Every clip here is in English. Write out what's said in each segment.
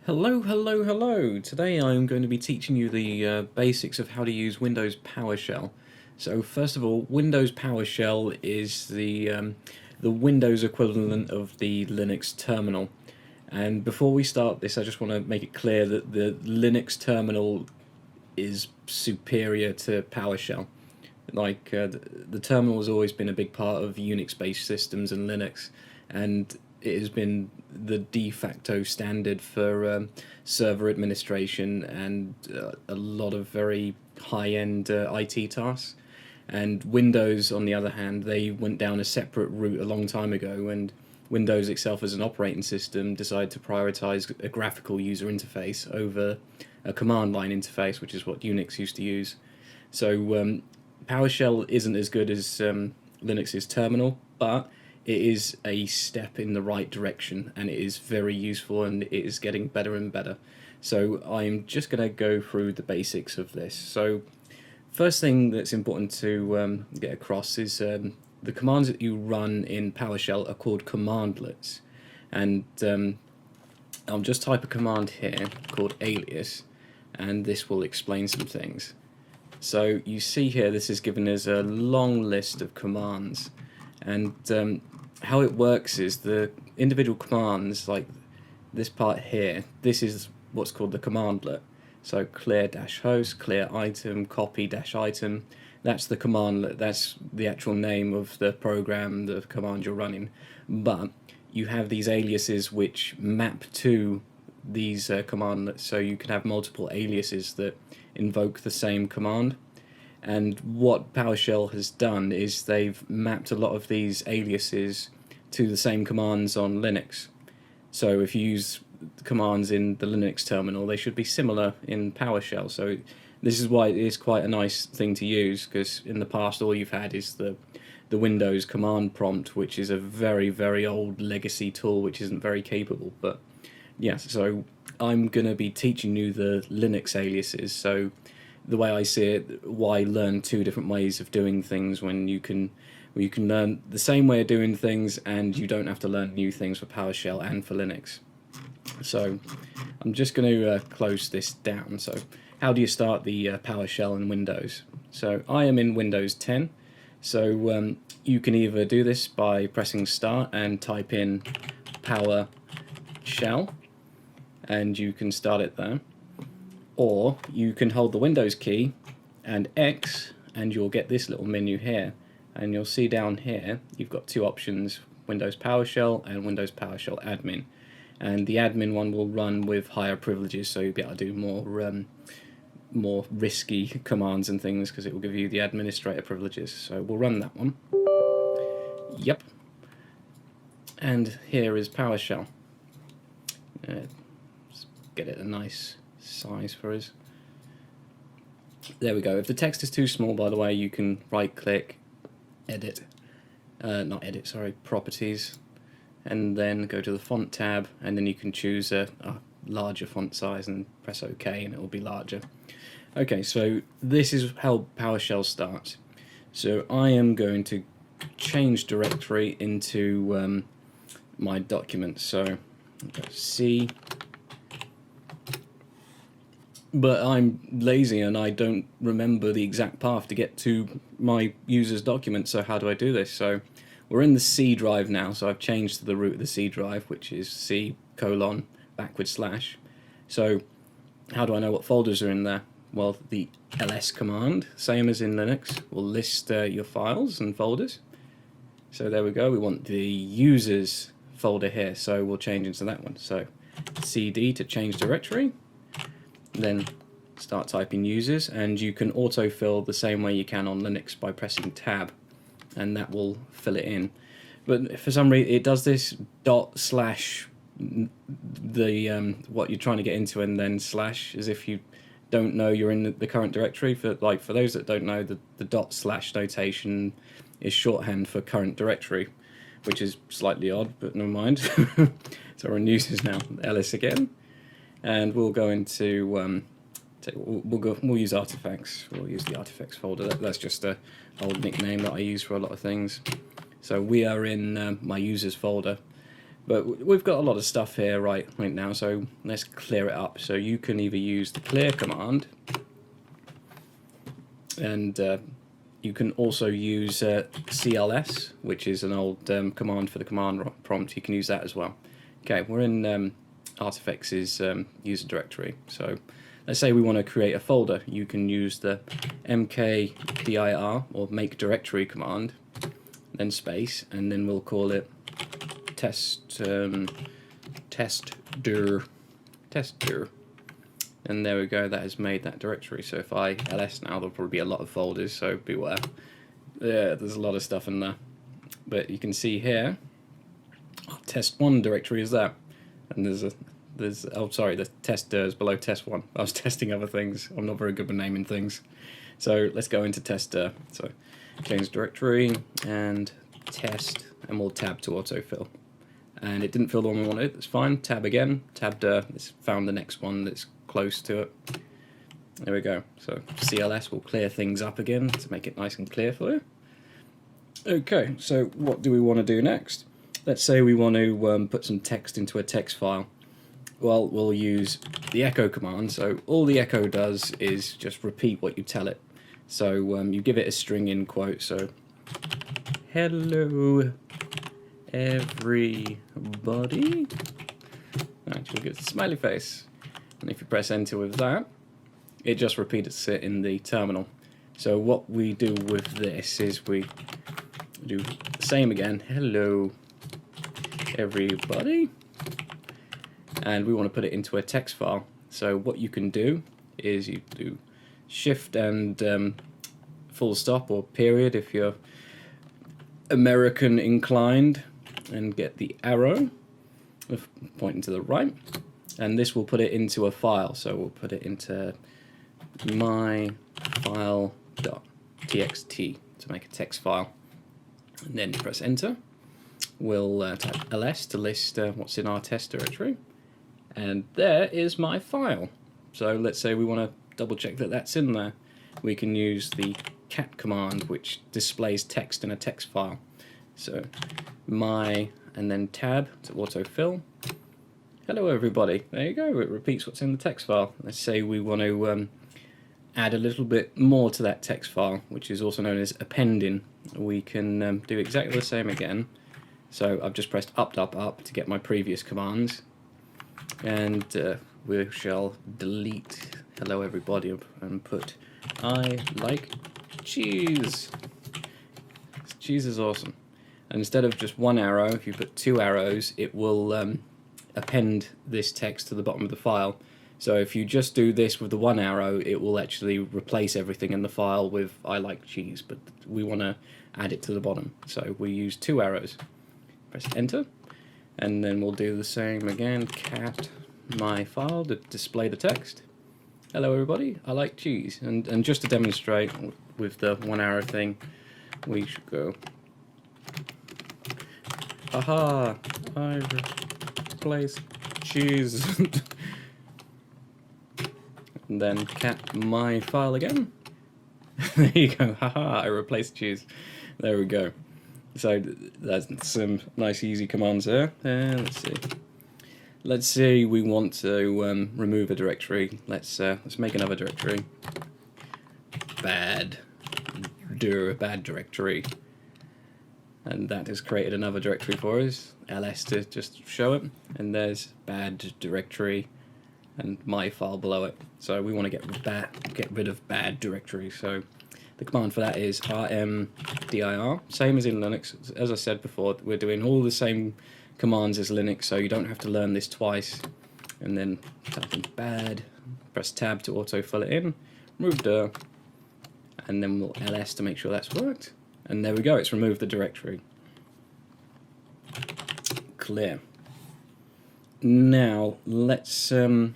Hello. Today I'm going to be teaching you the basics of how to use Windows PowerShell. So first of all, Windows PowerShell is the Windows equivalent of the Linux terminal. And before we start this, I just want to make it clear that the Linux terminal is superior to PowerShell. The terminal has always been a big part of Unix-based systems and Linux, and it has been the de facto standard for server administration and a lot of very high-end IT tasks. And Windows, on the other hand, they went down a separate route a long time ago, and Windows itself as an operating system decided to prioritize a graphical user interface over a command line interface, which is what Unix used to use. So PowerShell isn't as good as Linux's terminal, but it is a step in the right direction, and it is very useful, and it is getting better and better. So I'm just going to go through the basics of this. So first thing that's important to get across is the commands that you run in PowerShell are called Commandlets, and I'll just type a command here called alias, and this will explain some things. So you see here, this is given as a long list of commands, and how it works is the individual commands, like this part here, this is what's called the commandlet. So clear-host, clear item, copy-item, that's the commandlet, that's the actual name of the program, the command you're running. But you have these aliases which map to these commandlets, so you can have multiple aliases that invoke the same command. And what PowerShell has done is they've mapped a lot of these aliases to the same commands on Linux. So if you use commands in the Linux terminal, they should be similar in PowerShell. So this is why it is quite a nice thing to use, because in the past all you've had is the Windows command prompt, which is a very old legacy tool which isn't very capable. But yeah, so I'm going to be teaching you the Linux aliases. So the way I see it, why learn two different ways of doing things when you can learn the same way of doing things and you don't have to learn new things for PowerShell and for Linux. So I'm just going to close this down. So how do you start the PowerShell in Windows? So I am in Windows 10. So you can either do this by pressing start and type in PowerShell, and you can start it there. Or you can hold the Windows key and X, and you'll get this little menu here. And you'll see down here, you've got two options, Windows PowerShell and Windows PowerShell Admin. And the admin one will run with higher privileges, so you'll be able to do more risky commands and things, because it will give you the administrator privileges. So we'll run that one. Yep. And here is PowerShell. Let's get it a nice size for us. There we go. If the text is too small, by the way, you can right click, properties, and then go to the font tab, and then you can choose a larger font size and press OK, and it will be larger. Okay, so this is how PowerShell starts. So I am going to change directory into my document. So go C. But I'm lazy and I don't remember the exact path to get to my user's document, so how do I do this? So we're in the C drive now, so I've changed to the root of the C drive, which is C://. So how do I know what folders are in there? Well, the ls command, same as in Linux, will list your files and folders. So there we go, we want the users folder here, so we'll change into that one. So cd to change directory. Then start typing users, and you can autofill the same way you can on Linux by pressing tab, and that will fill it in. But for some reason it does this // what you're trying to get into, and then / as if you don't know you're in the current directory. For those that don't know, the // notation is shorthand for current directory, which is slightly odd, but never mind. So we're in users now. ls again. And we'll go into we'll use artifacts. We'll use the artifacts folder. That's just a old nickname that I use for a lot of things. So we are in my users folder. But we've got a lot of stuff here right now, so let's clear it up. So you can either use the clear command, and you can also use CLS, which is an old command for the command prompt. You can use that as well. Okay, we're in Artifacts' user directory. So let's say we want to create a folder. You can use the mkdir or make directory command, then space, and then we'll call it tester, and there we go. That has made that directory. So if I ls now, there'll probably be a lot of folders, so beware. Yeah, there's a lot of stuff in there, but you can see here, test1 directory is that, and there's oh sorry, the tester is below test1. I was testing other things. I'm not very good with naming things. So let's go into tester. So change directory and test, and we'll tab to autofill. And it didn't fill the one we wanted. That's fine. Tab again. Tabbed. It's found the next one that's close to it. There we go. So CLS will clear things up again to make it nice and clear for you. Okay. So what do we want to do next? Let's say we want to put some text into a text file. Well, we'll use the echo command. So all the echo does is just repeat what you tell it. So you give it a string in quote. So hello everybody. Actually, give it a smiley face. And if you press enter with that, it just repeats it in the terminal. So what we do with this is we do the same again. Hello everybody. And we want to put it into a text file. So what you can do is you do shift and full stop or period if you're American inclined, and get the arrow pointing to the right, and this will put it into a file. So we'll put it into my file.txt to make a text file, and then press enter. We'll type ls to list what's in our test directory, and there is my file. So let's say we want to double check that that's in there. We can use the cat command, which displays text in a text file. So my, and then tab to autofill. Hello everybody. There you go. It repeats what's in the text file. Let's say we want to add a little bit more to that text file, which is also known as appending. We can do exactly the same again. So I've just pressed up to get my previous commands, and we shall delete hello everybody and put I like cheese. Cheese is awesome. And instead of just one arrow, if you put two arrows, it will append this text to the bottom of the file. So if you just do this with the one arrow, it will actually replace everything in the file with I like cheese, but we want to add it to the bottom. So we use two arrows. Press enter, and then we'll do the same again. Cat my file to display the text. Hello everybody, I like cheese. And just to demonstrate with the one arrow thing, we should go, aha, I replace cheese. And then cat my file again. There you go, haha, I replaced cheese. There we go. So that's some nice easy commands there. Let's see. Let's say we want to remove a directory. Let's make another directory. Bad directory. And that has created another directory for us. ls to just show it. And there's bad directory and my file below it. So we want to get rid of bad directory. So the command for that is rmdir, same as in Linux. As I said before, we're doing all the same commands as Linux, so you don't have to learn this twice. And then type in bad, press tab to autofill it in, remove dir, and then we'll ls to make sure that's worked. And there we go, it's removed the directory. Clear. Now let's do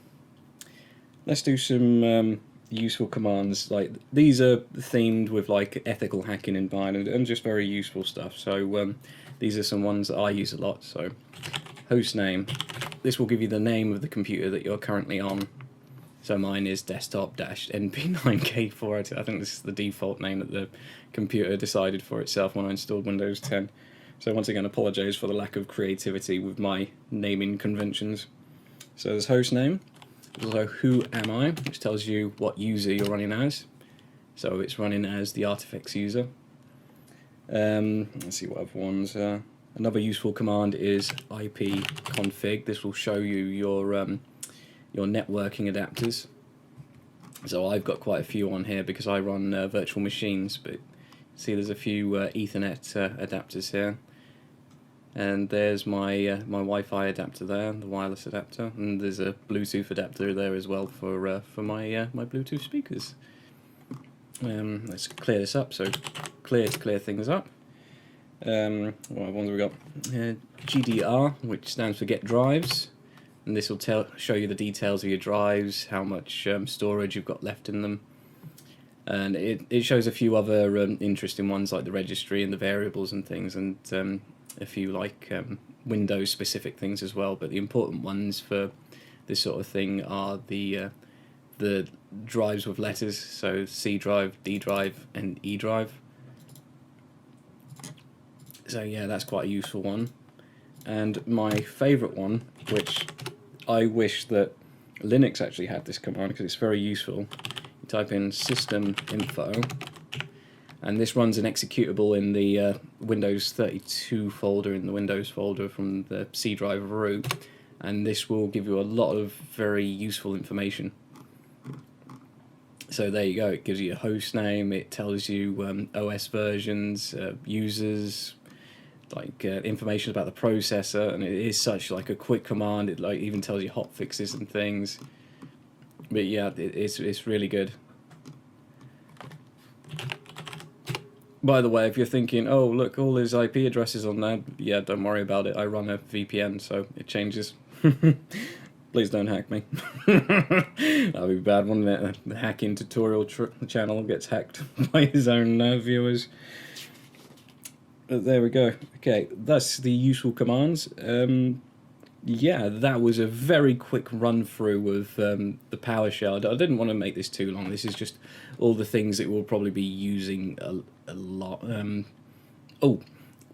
some useful commands. Like these are themed with like ethical hacking in mind and just very useful stuff. So these are some ones that I use a lot. So hostname, this will give you the name of the computer that you're currently on. So mine is desktop-np9k4. I think this is the default name that the computer decided for itself when I installed Windows 10. So once again, apologise for the lack of creativity with my naming conventions. So there's host name, there's also who am I, which tells you what user you're running as. So it's running as the artifacts user. Let's see what other ones. Another useful command is ipconfig. This will show you your networking adapters. So I've got quite a few on here because I run virtual machines, but see there's a few Ethernet adapters here. And there's my my Wi-Fi adapter there, the wireless adapter, and there's a Bluetooth adapter there as well for my my Bluetooth speakers. Let's clear this up. So clear to clear things up. What ones have we got? GDR, which stands for get drives, and this will show you the details of your drives, how much storage you've got left in them, and it shows a few other interesting ones like the registry and the variables and things, and a few like Windows specific things as well. But the important ones for this sort of thing are the drives with letters, so C drive, D drive, and E drive. So yeah, that's quite a useful one. And my favourite one, which I wish that Linux actually had this command because it's very useful. You type in system info, and this runs an executable in the Windows 32 folder, in the Windows folder from the C drive root, and this will give you a lot of very useful information. So there you go, it gives you a host name, it tells you OS versions, users, like information about the processor, and it is such like a quick command. It like even tells you hotfixes and things. But yeah, it's really good. By the way, if you're thinking, oh look, all his IP addresses on there, yeah, don't worry about it. I run a VPN, so it changes. Please don't hack me. That'd be bad, wouldn't it? The hacking tutorial channel gets hacked by his own viewers. But there we go. Okay, that's the useful commands. Yeah, that was a very quick run through of the PowerShell. I didn't want to make this too long. This is just all the things that we'll probably be using a lot. Oh,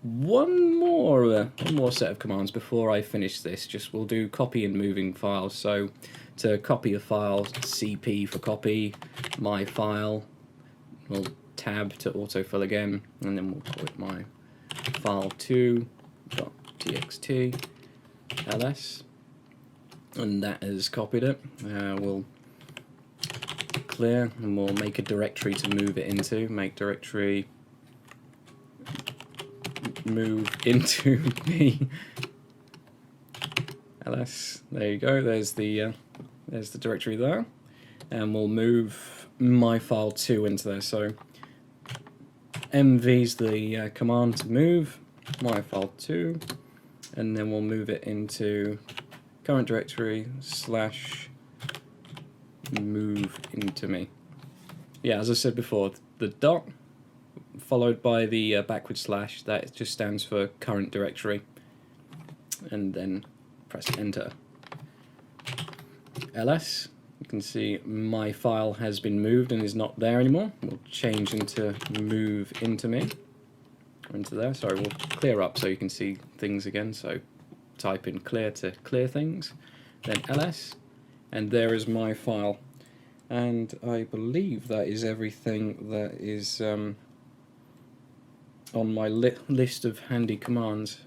one more set of commands before I finish this. Just we'll do copy and moving files. So to copy a file, CP for copy, my file. We'll tab to autofill again, and then we'll call it my file2.txt ls, and that has copied it. We'll clear, and we'll make a directory to move it into. Make directory move into the ls. There you go. There's the directory there, and we'll move my file2 into there. So mv's the command to move my file2, and then we'll move it into current directory / move into me. Yeah, as I said before, the dot followed by the backward slash, that just stands for current directory, and then press enter. ls, you can see my file has been moved and is not there anymore. We'll change into move into me, or into there. Sorry, we'll clear up so you can see things again. So type in clear to clear things, then ls, and there is my file. And I believe that is everything that is on my list of handy commands.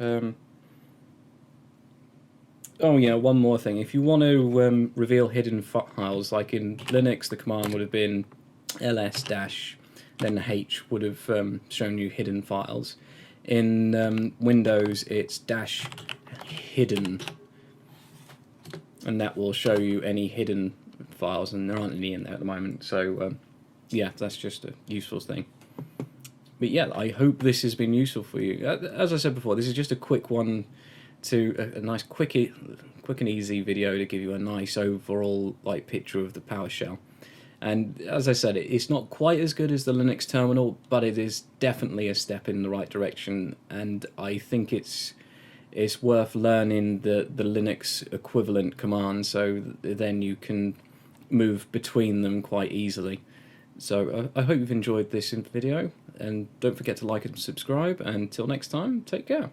Oh yeah, one more thing. If you want to reveal hidden files, like in Linux, the command would have been ls dash, then h would have shown you hidden files. In Windows, it's dash hidden, and that will show you any hidden files, and there aren't any in there at the moment. So yeah, that's just a useful thing. But yeah, I hope this has been useful for you. As I said before, this is just a quick one, to a nice quick and easy video to give you a nice overall like picture of the PowerShell. And as I said, it's not quite as good as the Linux terminal, but it is definitely a step in the right direction, and I think it's worth learning the Linux equivalent command, so then you can move between them quite easily. So I hope you've enjoyed this video, and don't forget to like and subscribe. Until next time, take care.